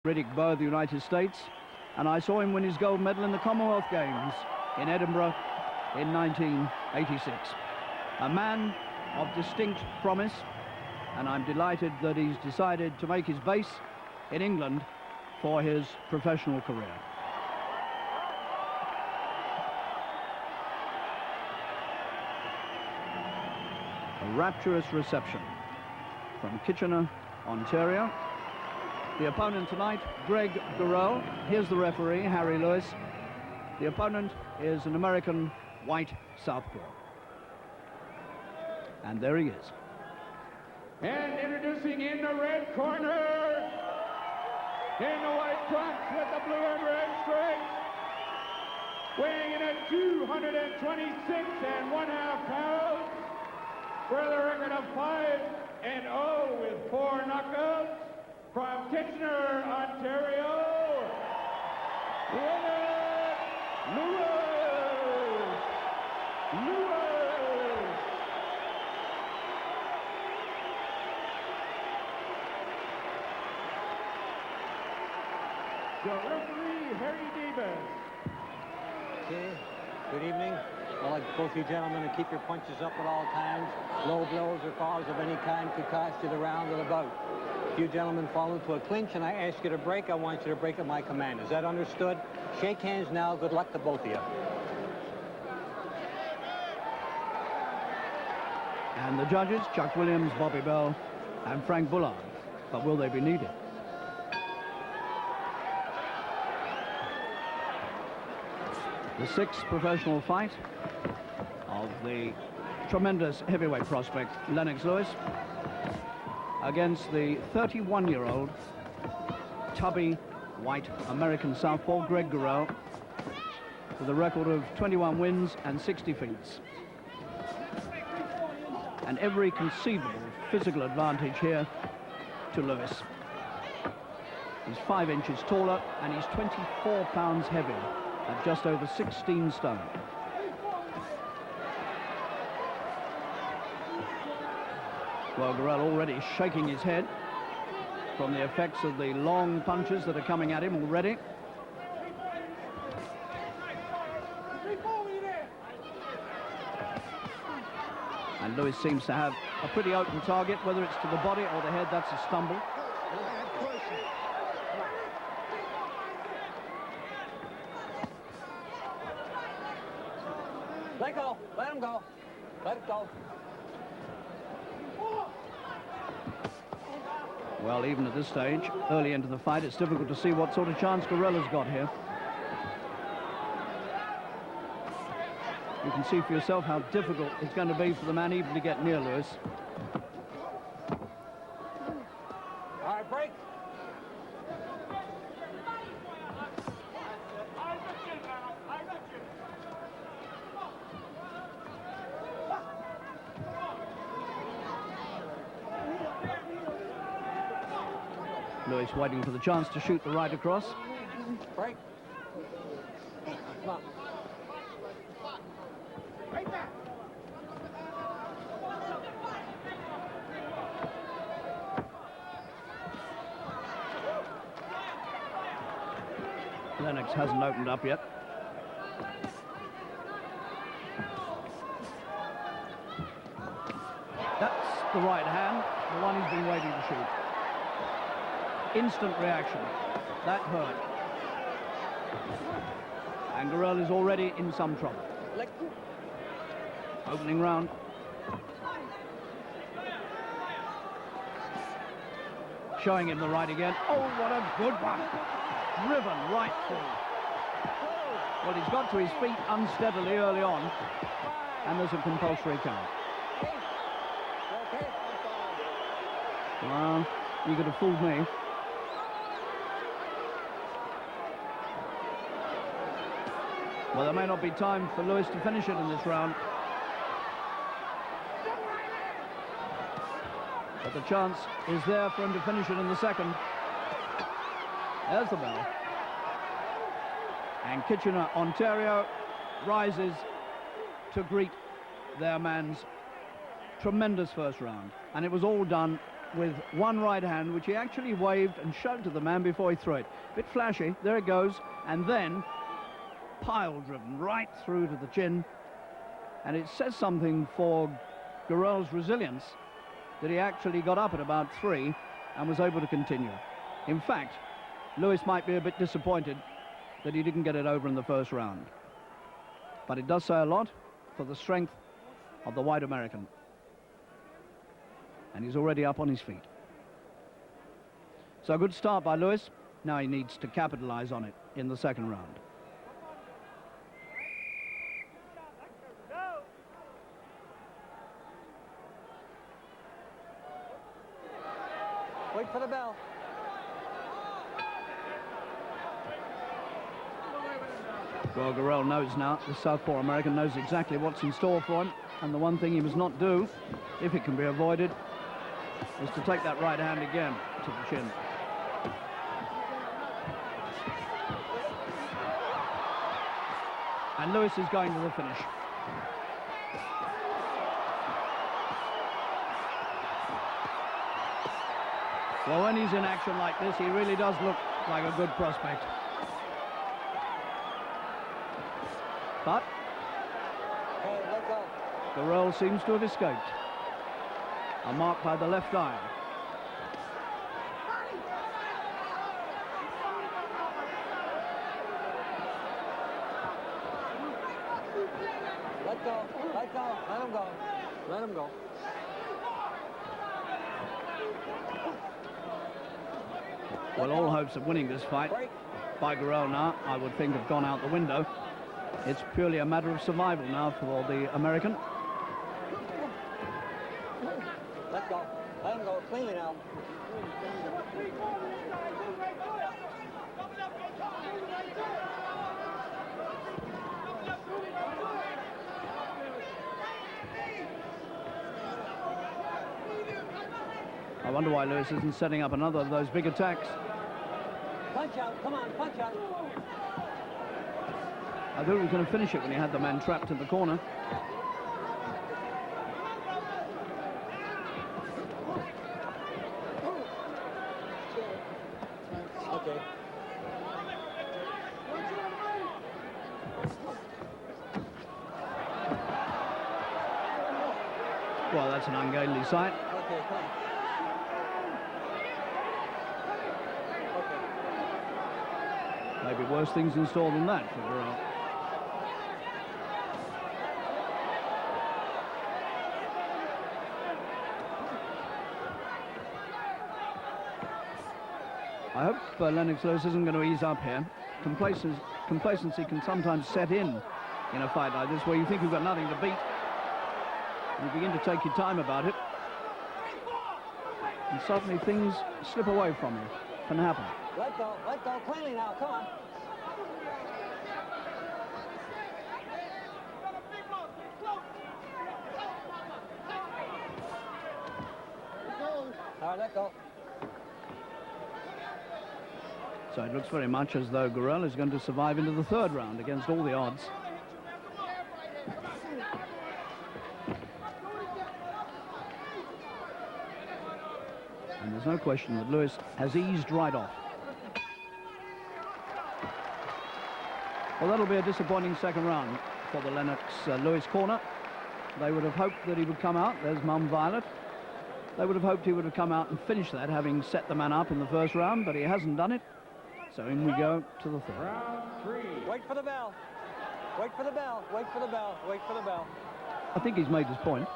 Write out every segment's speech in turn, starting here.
Riddick Bowe of the United States, and I saw him win his gold medal in the Commonwealth Games in Edinburgh in 1986. A man of distinct promise, and I'm delighted that he's decided to make his base in England for his professional career. A rapturous reception from Kitchener, Ontario. The opponent tonight, Greg Gurel. Here's the referee, Harry Lewis. The opponent is an American white southpaw. And there he is. And introducing in the red corner, in the white trunks with the blue and red stripes, weighing in at 226 1/2 pounds, for the record of 5-0 with 4 knockouts, from Kitchener, Ontario, Lewis. The referee, Harry Davis. Okay, good evening. I'd like both you gentlemen to keep your punches up at all times. Low blows or falls of any kind could cost you the round of the bout. If you gentlemen fall into a clinch and I ask you to break, I want you to break at my command. Is that understood? Shake hands now. Good luck to both of you. And the judges, Chuck Williams, Bobby Bell, and Frank Bullard. But will they be needed? The sixth professional fight of the tremendous heavyweight prospect Lennox Lewis against the 31-year-old tubby white American southpaw Greg Gurel, with a record of 21 wins and 60 defeats. And every conceivable physical advantage here to Lewis. He's 5 inches taller and he's 24 pounds heavier at just over 16 stone. Well, Gurel already shaking his head from the effects of the long punches that are coming at him already. And Lewis seems to have a pretty open target, whether it's to the body or the head, that's a stumble. Let go. Let him go. Let it go. Well, even at this stage, early into the fight, it's difficult to see what sort of chance Gurel has got here. You can see for yourself how difficult it's going to be for the man even to get near Lewis. All right, break. Lewis waiting for the chance to shoot the right across. Break. Come on. Lennox hasn't opened up yet. That's the right hand, the one he's been waiting to shoot. Instant reaction. That hurt. And Gurel is already in some trouble. Opening round. Showing him the right again. Oh, what a good one. Driven right through. Well, he's got to his feet unsteadily early on. And there's a compulsory count. Well, you could have fooled me. Well, there may not be time for Lewis to finish it in this round. But the chance is there for him to finish it in the second. There's the bell. And Kitchener, Ontario, rises to greet their man's tremendous first round. And it was all done with one right hand, which he actually waved and showed to the man before he threw it. Bit flashy, there it goes, and then pile driven right through to the chin. And it says something for Gorel's resilience that he actually got up at about 3 and was able to continue. In fact, Lewis might be a bit disappointed that he didn't get it over in the first round. But it does say a lot for the strength of the white American. And he's already up on his feet. So a good start by Lewis. Now he needs to capitalize on it in the second round. Wait for the bell. Well, Gorel knows now, the Southpaw American knows exactly what's in store for him. And the one thing he must not do, if it can be avoided, is to take that right hand again to the chin. And Lewis is going to the finish. Well, when he's in action like this, he really does look like a good prospect. But Gorel seems to have escaped. A mark by the left eye. Let go, let go, let him go, let him go. Well, all hopes of winning this fight by Gorel now, I would think, have gone out the window. It's purely a matter of survival now for the American. Let go, let him go, cleanly now. I wonder why Lewis isn't setting up another of those big attacks. Punch out, come on, punch out. I thought he was going to finish it when he had the man trapped in the corner. Okay. Well, that's an ungainly sight. Okay, come on. Maybe worse things in store than that for Gorel. I hope Lennox Lewis isn't going to ease up here. Complacency can sometimes set in a fight like this where you think you've got nothing to beat. You begin to take your time about it. And suddenly things slip away from you. Can happen. Let go, cleanly now, come on. All right, let go. So it looks very much as though Gorel is going to survive into the third round against all the odds. And there's no question that Lewis has eased right off. Well, that'll be a disappointing second round for the Lennox Lewis corner. They would have hoped that he would come out. There's Mum Violet. They would have hoped he would have come out and finished that, having set the man up in the first round, but he hasn't done it. So in we go to the third. Round 3. Wait for the bell. Wait for the bell. Wait for the bell. Wait for the bell. I think he's made his point.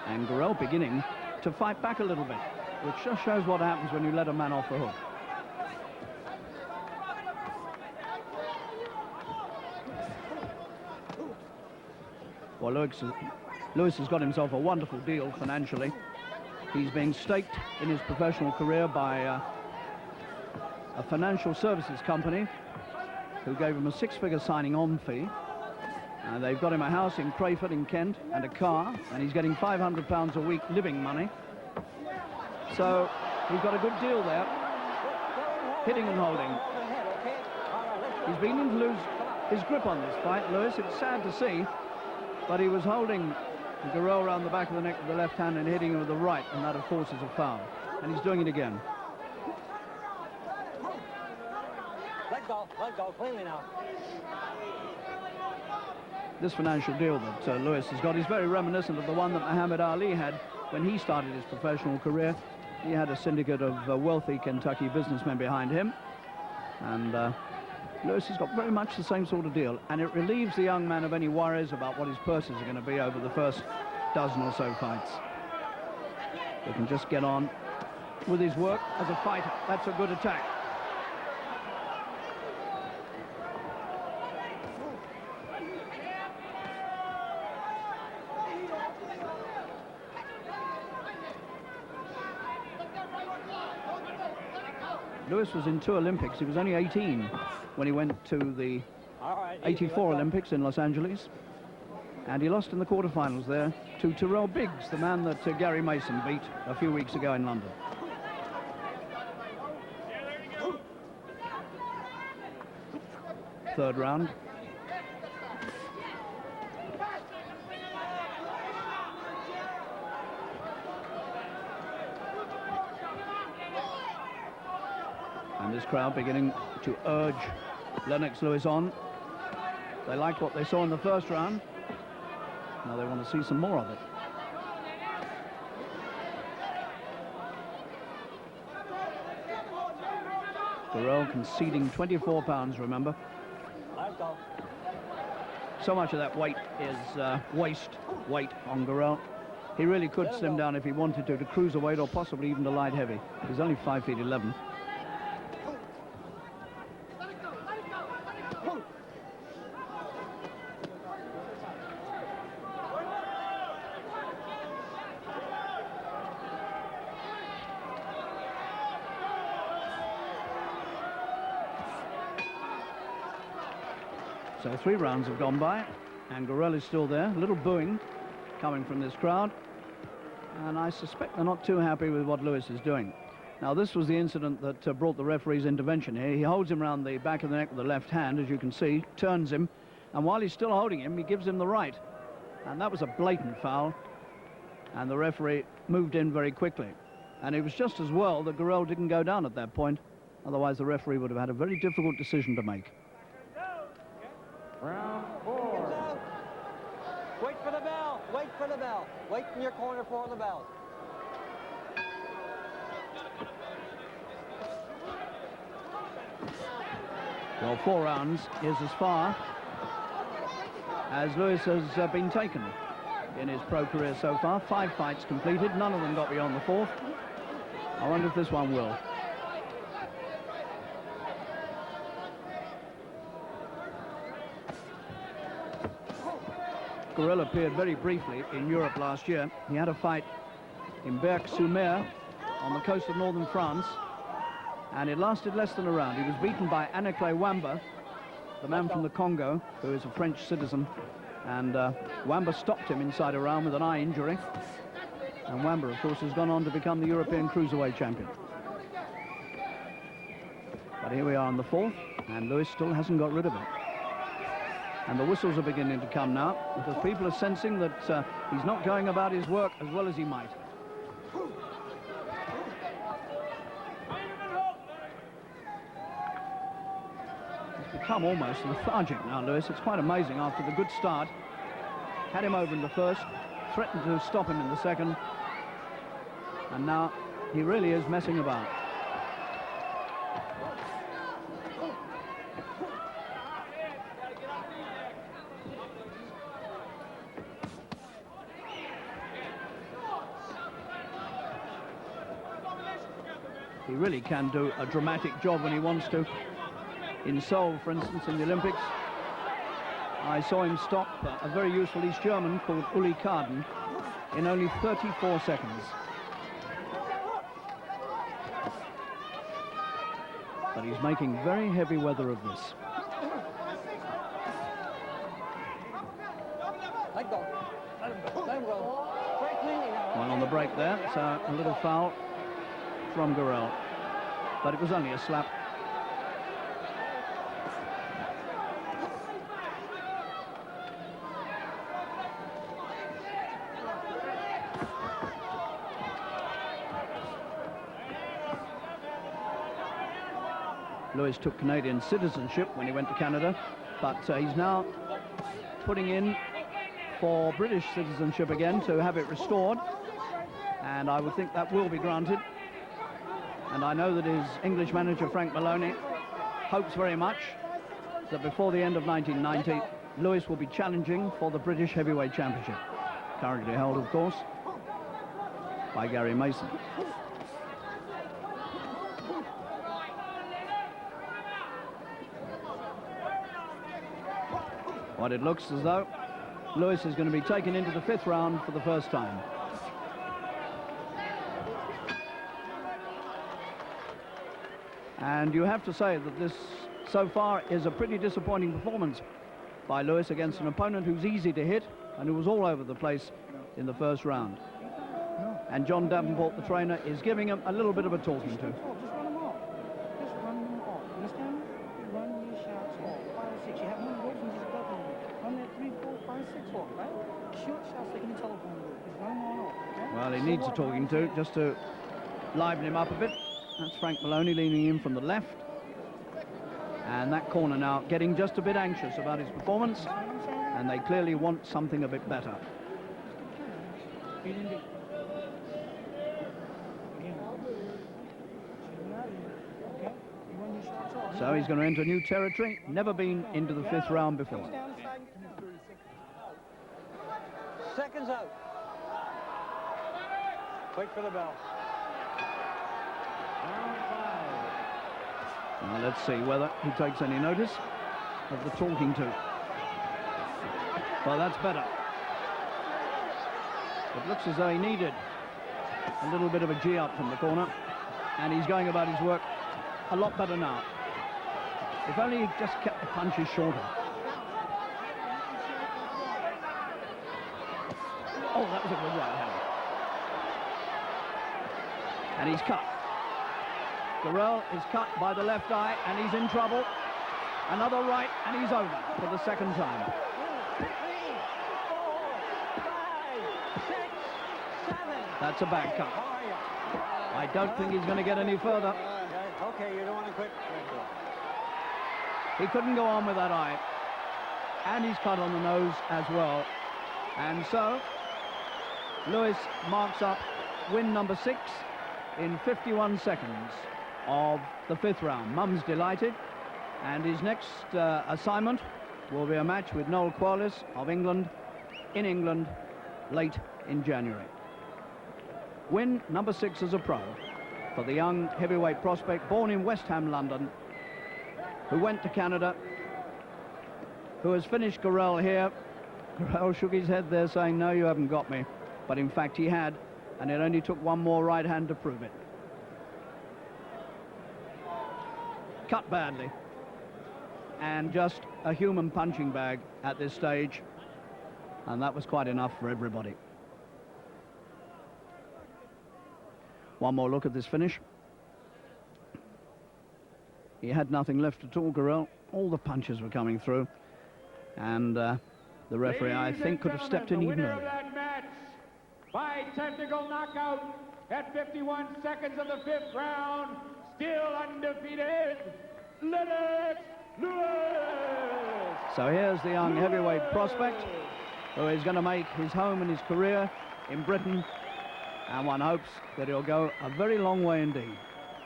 And Gorel beginning to fight back a little bit, which just shows what happens when you let a man off the hook. Well, Lewis has got himself a wonderful deal financially. He's being staked in his professional career by a financial services company who gave him a 6-figure signing-on fee. And they've got him a house in Crayford in Kent and a car, and he's getting £500 a week living money. So he's got a good deal there, hitting and holding. He's beginning to lose his grip on this fight, Lewis. It's sad to see, but he was holding Gurel around the back of the neck with the left hand and hitting him with the right, and that, of course, is a foul. And he's doing it again. Let go, cleanly now. This financial deal that Lewis has got is very reminiscent of the one that Muhammad Ali had when he started his professional career. He had a syndicate of wealthy Kentucky businessmen behind him, and Lewis has got very much the same sort of deal, and it relieves the young man of any worries about what his purses are going to be over the first dozen or so fights. He can just get on with his work as a fighter. That's a good attack. Lewis was in 2 Olympics. He was only 18 when he went to the 84 Olympics in Los Angeles. And he lost in the quarterfinals there to Terrell Biggs, the man that Gary Mason beat a few weeks ago in London. Third round. And this crowd beginning to urge Lennox Lewis on. They liked what they saw in the first round. Now they want to see some more of it. Gurel conceding 24 pounds, remember. So much of that weight is waist weight on Gurel. He really could slim down if he wanted to cruiserweight or possibly even to light heavy. He's only 5'11". So 3 rounds have gone by, and Gurel is still there. A little booing coming from this crowd, and I suspect they're not too happy with what Lewis is doing. Now, this was the incident that brought the referee's intervention here. He holds him around the back of the neck with the left hand, as you can see, turns him, and while he's still holding him, he gives him the right. And that was a blatant foul, and the referee moved in very quickly. And it was just as well that Gurel didn't go down at that point. Otherwise, the referee would have had a very difficult decision to make. Round 4. Wait for the bell. Wait for the bell. Wait in your corner for the bell. Well, 4 rounds is as far as Lewis has been taken in his pro career so far. 5 fights completed. None of them got beyond the 4th. I wonder if this one will. Gurel appeared very briefly in Europe last year. He had a fight in Berck-sur-Mer on the coast of northern France, and it lasted less than a round. He was beaten by Anaclet Wamba, the man from the Congo, who is a French citizen, and Wamba stopped him inside a round with an eye injury. And Wamba, of course, has gone on to become the European Cruiserweight champion. But here we are on the 4th, and Lewis still hasn't got rid of it. And the whistles are beginning to come now, because people are sensing that he's not going about his work as well as he might. He's become almost lethargic now, Lewis. It's quite amazing. After the good start, had him over in the first, threatened to stop him in the second, and now he really is messing about. He really can do a dramatic job when he wants to. In Seoul, for instance, in the Olympics, I saw him stop a very useful East German called Uli Karden in only 34 seconds. But he's making very heavy weather of this. Let go. Let him go. Let him go. Very cleanly now. Well, on the break there, so a little foul from Gurel, but it was only a slap. Lewis took Canadian citizenship when he went to Canada, but he's now putting in for British citizenship again to have it restored, and I would think that will be granted. And I know that his English manager, Frank Maloney, hopes very much that before the end of 1990, Lewis will be challenging for the British Heavyweight Championship, currently held, of course, by Gary Mason. What it looks as though Lewis is going to be taken into the 5th round for the first time. And you have to say that this, so far, is a pretty disappointing performance by Lewis against an opponent who's easy to hit and who was all over the place in the 1st round. And John Davenport, the trainer, is giving him a little bit of a talking to. Just run them off. Just run them off. Understand? Run your shots off. 5, 6. You have one of those and just go on it. Run that 3, 4, 5, 6 off, right? Short shots like in the telephone booth. Just run them all off. Okay? Well, he needs a talking to just to liven him up a bit. That's Frank Maloney leaning in from the left. And that corner now getting just a bit anxious about his performance. And they clearly want something a bit better. So he's going to enter new territory. Never been into the 5th round before. Seconds out. Wait for the bell. Now let's see whether he takes any notice of the talking to. Well, that's better. It looks as though he needed a little bit of a G up from the corner, and he's going about his work a lot better now. If only he just kept the punches shorter. Oh, that was a good right hand. And he's cut. Gurel is cut by the left eye, and he's in trouble. Another right, and he's over for the 2nd time. 3, 4, 5, 6, 7. That's a bad cut. I don't think he's going to get any further. Okay, you don't want to quit. He couldn't go on with that eye. And he's cut on the nose as well. And so, Lewis marks up win number 6 in 51 seconds of the 5th round. Mum's delighted. And his next assignment will be a match with Noel Qualis of England, in England, late in January. Win number 6 as a pro for the young heavyweight prospect born in West Ham, London, who went to Canada, who has finished Gurel here. Gurel shook his head there saying, no, you haven't got me. But in fact he had, and it only took one more right hand to prove it. Cut badly. And just a human punching bag at this stage. And that was quite enough for everybody. One more look at this finish. He had nothing left at all, Gurel. All the punches were coming through. And the referee, I think, could have stepped in even earlier. That match by technical knockout at 51 seconds of the 5th round, still undefeated, Lennox Lewis. So here's the young heavyweight prospect who is going to make his home and his career in Britain, and one hopes that he'll go a very long way indeed.